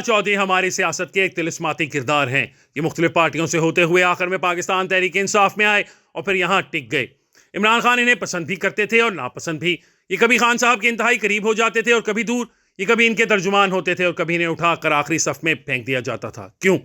फवाद चौधरी हमारी सियासत के एक तिलिस्माती किरदार हैं। ये मुख्तलिफ पार्टियों से होते हुए आखिर में पाकिस्तान तहरीक इंसाफ में आए और फिर यहाँ टिक गए। इमरान खान इन्हें पसंद भी करते थे और नापसंद भी। ये कभी खान साहब के इंतहाई करीब हो जाते थे और कभी दूर। ये कभी इनके तर्जुमान होते थे और कभी इन्हें उठाकर आखिरी सफ में फेंक दिया जाता था। क्यों?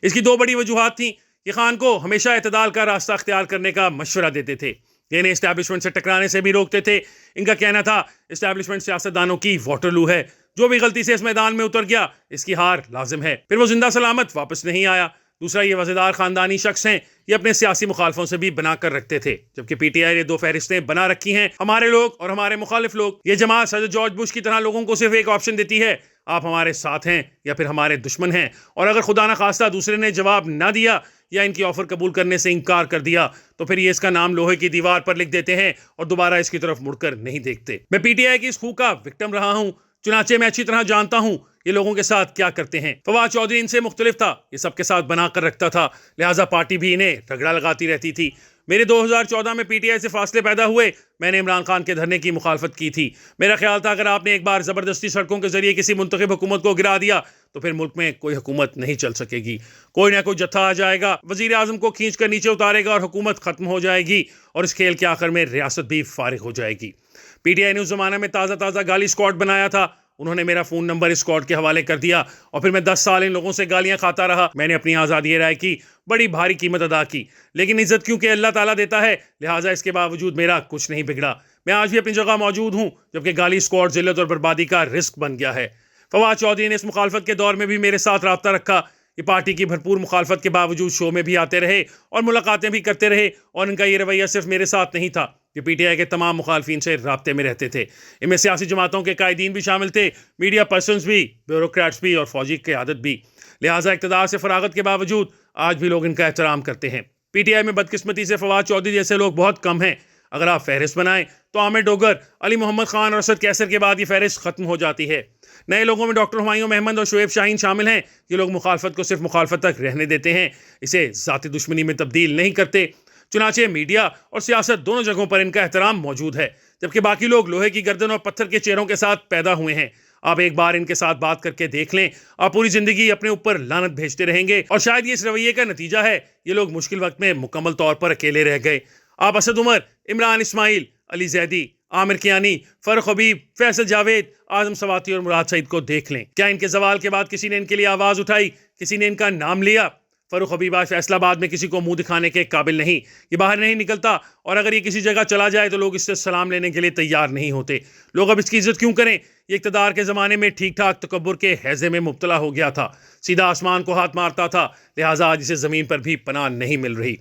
इसकी दो बड़ी वजूहात थी। ये खान को हमेशा एतदाल का रास्ता अख्तियार करने का मशवरा देते थे। ये इन्हें इस्टेब्लिशमेंट से टकराने से भी रोकते थे। इनका कहना था इस्टेब्लिशमेंट सियासतदानों की वाटरलू है, जो भी गलती से इस मैदान में उतर गया इसकी हार लाजिम है। फिर वो जिंदा सलामत वापस नहीं आया। दूसरा, ये वज़ीरदार खानदानी शख्स हैं। ये अपने सियासी मुखालफों से भी बना कर रखते थे, जबकि पीटीआई ने दो फहरिस्तें बना रखी हैं, हमारे लोग और हमारे मुखालिफ लोग। ये जमात सदर जॉर्ज बुश की तरह लोगों को सिर्फ एक ऑप्शन देती है, आप हमारे साथ हैं या फिर हमारे दुश्मन हैं। और अगर खुदा न खास्ता दूसरे ने जवाब ना दिया या इनकी ऑफर कबूल करने से इनकार कर दिया तो फिर ये इसका नाम लोहे की दीवार पर लिख देते हैं और दोबारा इसकी तरफ मुड़कर नहीं देखते। मैं पीटीआई की इस खूह का विक्टिम रहा हूं, चुनाचे मैं अच्छी तरह जानता हूं ये लोगों के साथ क्या करते हैं। फवाद चौधरी इनसे मुख्तलिफ था, ये सबके साथ बनाकर रखता था, लिहाजा पार्टी भी इन्हें रगड़ा लगाती रहती थी। मेरे 2014 में पीटीआई से फासले पैदा हुए। मैंने इमरान खान के धरने की मुखालफत की थी। मेरा ख्याल था अगर आपने एक बार ज़बरदस्ती सड़कों के जरिए किसी मुंतखब हुकूमत को गिरा दिया तो फिर मुल्क में कोई हुकूमत नहीं चल सकेगी। कोई ना कोई जत्था आ जाएगा, वजीर आजम को खींच कर नीचे उतारेगा और हुकूमत खत्म हो जाएगी और इस खेल के आखिर में रियासत भी फारिग हो जाएगी। पीटीआई ने उस जमाने में ताज़ा गाली स्क्वाड बनाया था। उन्होंने मेरा फ़ोन नंबर इस स्क्वाड के हवाले कर दिया और फिर मैं 10 साल इन लोगों से गालियां खाता रहा। मैंने अपनी आज़ादी राय की बड़ी भारी कीमत अदा की, लेकिन इज्जत क्योंकि अल्लाह ताला देता है, लिहाजा इसके बावजूद मेरा कुछ नहीं बिगड़ा। मैं आज भी अपनी जगह मौजूद हूँ, जबकि गाली स्क्वाड जिल्लत और बर्बादी का रिस्क बन गया है। फवाद चौधरी ने इस मुखालफत के दौर में भी मेरे साथ रब्ता रखा। ये पार्टी की भरपूर मुखालफत के बावजूद शो में भी आते रहे और मुलाकातें भी करते रहे। और इनका ये रवैया सिर्फ मेरे साथ नहीं था, ये पीटीआई के तमाम मुखालफिन से राब्ते में रहते थे। इनमें सियासी जमातों के कायदीन भी शामिल थे, मीडिया पर्सनस भी, ब्यूरोक्रेट्स भी और फौजी क़यादत भी। लिहाजा इक़्तिदार से फरागत के बावजूद आज भी लोग इनका एहतराम करते हैं। पीटीआई में बदकिस्मती से फवाद चौधरी जैसे लोग बहुत कम हैं। अगर आप फहरिस्त बनाएं तो आमिर डोगर, अली मोहम्मद खान और असद कैसर के बाद ये फहरिस्त खत्म हो जाती है। नए लोगों में डॉक्टर हुमायूं अहमद और शुएब शाहीन शामिल हैं। ये लोग मुखालफत को सिर्फ मुखालफत तक रहने देते हैं, इसे ज़ाती दुश्मनी में तब्दील नहीं करते। चुनाचे मीडिया और सियासत दोनों जगहों पर इनका एहतराम मौजूद है, जबकि बाकी लोग लोहे की गर्दन और पत्थर के चेहरों के साथ पैदा हुए हैं। आप एक बार इनके साथ बात करके देख लें, आप पूरी जिंदगी अपने ऊपर लानत भेजते रहेंगे। और शायद ये इस रवैये का नतीजा है, ये लोग मुश्किल वक्त में मुकम्मल तौर पर अकेले रह गए। आप असद उमर, इमरान इस्माइल, अली जैदी, आमिर कियानी, फर्रुख हबीब, फैसल जावेद, आजम सवाती और मुराद सईद को देख लें। क्या इनके जवाल के बाद किसी ने इनके लिए आवाज़ उठाई, किसी ने इनका नाम लिया? फर्रुख हबीब आज फैसलाबाद में किसी को मुंह दिखाने के काबिल नहीं, ये बाहर नहीं निकलता और अगर ये किसी जगह चला जाए तो लोग इससे सलाम लेने के लिए तैयार नहीं होते। लोग अब इसकी इज्जत क्यों करें? ये इक़्तिदार के ज़माने में ठीक ठाक तकब्बुर के हैज़े में मुब्तला हो गया था, सीधा आसमान को हाथ मारता था, लिहाजा आज इसे ज़मीन पर भी पनाह नहीं मिल रही।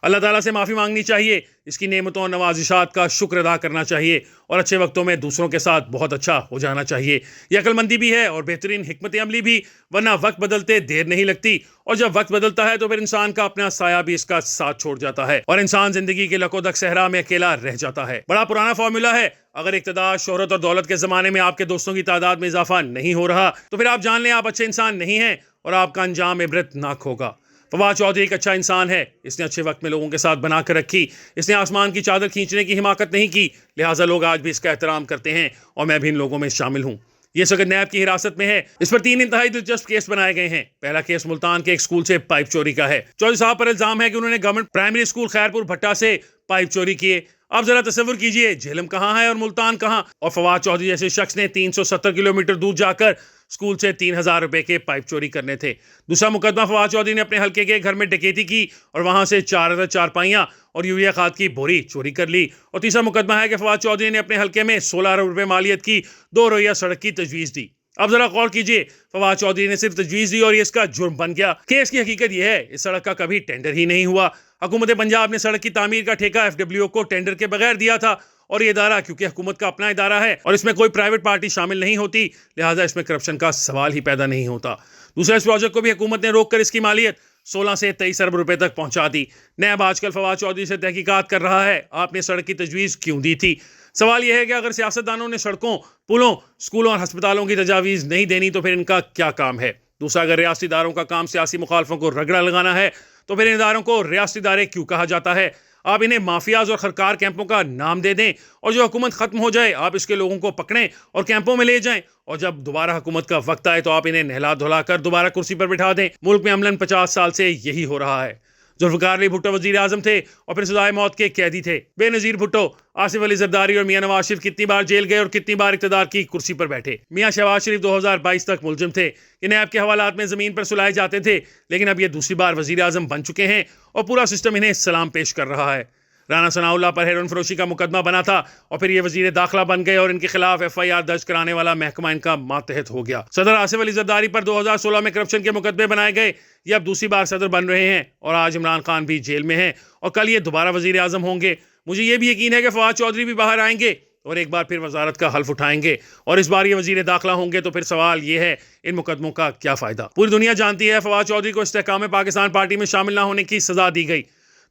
अल्लाह ताला से माफ़ी मांगनी चाहिए, इसकी नेमतों और नवाजिशात का शुक्र अदा करना चाहिए और अच्छे वक्तों में दूसरों के साथ बहुत अच्छा हो जाना चाहिए। यह अक्लमंदी भी है और बेहतरीन हिकमत अमली भी, वरना वक्त बदलते देर नहीं लगती और जब वक्त बदलता है तो फिर इंसान का अपना साया भी इसका साथ छोड़ जाता है और इंसान जिंदगी के लकोदक सहरा में अकेला रह जाता है। बड़ा पुराना फॉर्मूला है, अगर इक़्तिदार, शोहरत और दौलत के ज़माने में आपके दोस्तों की तादाद में इजाफा नहीं हो रहा तो फिर आप जान लें आप अच्छे इंसान नहीं हैं और आपका अंजाम इबरतनाक होगा। फवाद चौधरी एक अच्छा इंसान है, इसने अच्छे वक्त में लोगों के साथ बनाकर रखी, इसने आसमान की चादर खींचने की हिमाकत नहीं की, लिहाजा लोग आज भी इसका एहतराम करते हैं और मैं भी इन लोगों में शामिल हूँ। ये सगत नैब की हिरासत में है। इस पर 3 इंतहाई दिलचस्प केस बनाए गए हैं। पहला केस मुल्तान के एक स्कूल से पाइप चोरी का है। चौधरी साहब पर इल्जाम है कि उन्होंने गवर्नमेंट प्राइमरी स्कूल खैरपुर भट्टा से पाइप चोरी किए। आप जरा तस्वीर कीजिए, झेलम कहाँ है और मुल्तान कहाँ। और फवाद चौधरी जैसे शख्स ने 370 किलोमीटर दूर जाकर स्कूल से 3000 रुपए के पाइप चोरी करने थे। दूसरा मुकदमा, फवाद चौधरी ने अपने हल्के के घर में डकैती की और वहां से 4000 चारपाइयां और यूरिया खाद की बोरी चोरी कर ली। और तीसरा मुकदमा है कि फवाद चौधरी ने अपने हल्के में 16 अरब रुपए मालियत की 2 रोइया सड़क की तजवीज़ दी। अब जरा गौर कीजिए, फवाद चौधरी ने सिर्फ तजवीज़ दी और ये इसका जुर्म बन गया। केस की हकीकत यह है, इस सड़क का कभी टेंडर ही नहीं हुआ। हुकूमत पंजाब ने सड़क की तामीर का ठेका FWO को टेंडर के बगैर दिया था और ये इदारा क्योंकि हुकूमत का अपना इदारा है और इसमें कोई प्राइवेट पार्टी शामिल नहीं होती, लिहाजा इसमें करप्शन का सवाल ही पैदा नहीं होता। दूसरा, इस प्रोजेक्ट को भी हुकूमत ने रोककर इसकी मालियत 16 से 23 अरब रुपए तक पहुंचा दी। नैब आजकल फवाद चौधरी से तहकीकात कर रहा है, आपने सड़क की तजवीज़ क्यों दी थी? सवाल यह है कि अगर सियासतदानों ने सड़कों, पुलों, स्कूलों और अस्पतालों की तजावीज़ नहीं देनी तो फिर इनका क्या काम है? दूसरा, अगर रियासती इदारों का काम सियासी मुखालफों को रगड़ा लगाना है तो फिर इन इदारों को रियासती इदारे क्यों कहा जाता है? आप इन्हें माफियाज और खरकार कैंपों का नाम दे दें और जो हुकूमत खत्म हो जाए आप इसके लोगों को पकड़ें और कैंपों में ले जाएं, और जब दोबारा हुकूमत का वक्त आए तो आप इन्हें नहला धुला कर दोबारा कुर्सी पर बिठा दें। मुल्क में अमलन 50 साल से यही हो रहा है। जुल्फिकार अली भुट्टो वजीर आजम थे और फिर सजाए मौत के कैदी थे। बेनजीर भुट्टो, आसिफ अली जरदारी और मियां नवाज शरीफ कितनी बार जेल गए और कितनी बार इक़्तिदार की कुर्सी पर बैठे। मियां शहबाज शरीफ 2022 तक मुलजिम थे। इन्हें आपके हवालात में जमीन पर सुलाए जाते थे, लेकिन अब ये दूसरी बार वजीर आजम बन चुके हैं और पूरा सिस्टम इन्हें सलाम पेश कर रहा है। राना सनाउल्लाह पर हेरोइन फरोशी का मुकदमा बना था और फिर ये वजीर दाखिला बन गए और इनके खिलाफ FIR दर्ज कराने वाला महकमा इनका मातहत हो गया। सदर आसिफ अली जरदारी पर 2016 में करप्शन के मुकदमे बनाए गए। ये अब दूसरी बार सदर बन रहे हैं और आज इमरान खान भी जेल में हैं और कल ये दोबारा वजीर आजम होंगे। मुझे ये भी यकीन है कि फवाद चौधरी भी बाहर आएंगे और एक बार फिर वजारत का हल्फ उठाएंगे और इस बार ये वजीर दाखिला होंगे। तो फिर सवाल ये है, इन मुकदमों का क्या फ़ायदा? पूरी दुनिया जानती है फवाद चौधरी को इस्तेहकाम पाकिस्तान पार्टी में शामिल न होने की सज़ा दी गई।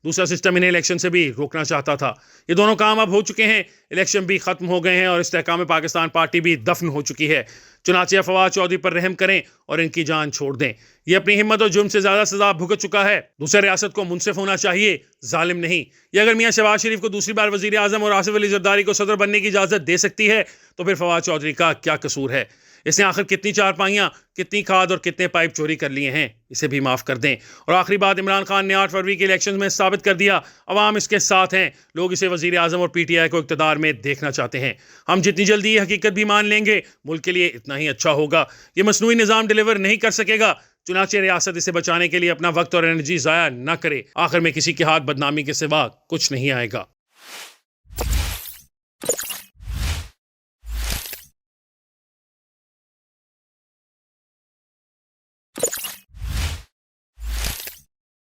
दूसरा सिस्टम इन्हें इलेक्शन से भी रोकना चाहता था। ये दोनों काम अब हो चुके हैं, इलेक्शन भी खत्म हो गए हैं और इस्तेहकाम पाकिस्तान पार्टी भी दफन हो चुकी है। चुनाचे फवाद चौधरी पर रहम करें और इनकी जान छोड़ दें। ये अपनी हिम्मत और जुर्म से ज्यादा सजा भुगत चुका है। दूसरे रियासत को मुनसिफ होना चाहिए, जालिम नहीं। ये अगर मियां शहबाज शरीफ को दूसरी बार वजीर आजम और आसिफ अली जरदारी को सदर बनने की इजाजत दे सकती है तो फिर फवाद चौधरी का क्या कसूर है? इसने आखिर कितनी चारपाइयाँ, कितनी खाद और कितने पाइप चोरी कर लिए हैं? इसे भी माफ़ कर दें। और आखिरी बात, इमरान खान ने 8 फरवरी के इलेक्शन में साबित कर दिया अवाम इसके साथ हैं। लोग इसे वजीर आजम और PTI को इक़्तिदार में देखना चाहते हैं। हम जितनी जल्दी ये हकीकत भी मान लेंगे मुल्क के लिए इतना ही अच्छा होगा। ये मसनूई निज़ाम डिलीवर नहीं कर सकेगा। चुनाचे रियासत इसे बचाने के लिए अपना वक्त और एनर्जी ज़ाया न करे। आखिर में किसी के हाथ बदनामी के सिवा कुछ नहीं आएगा।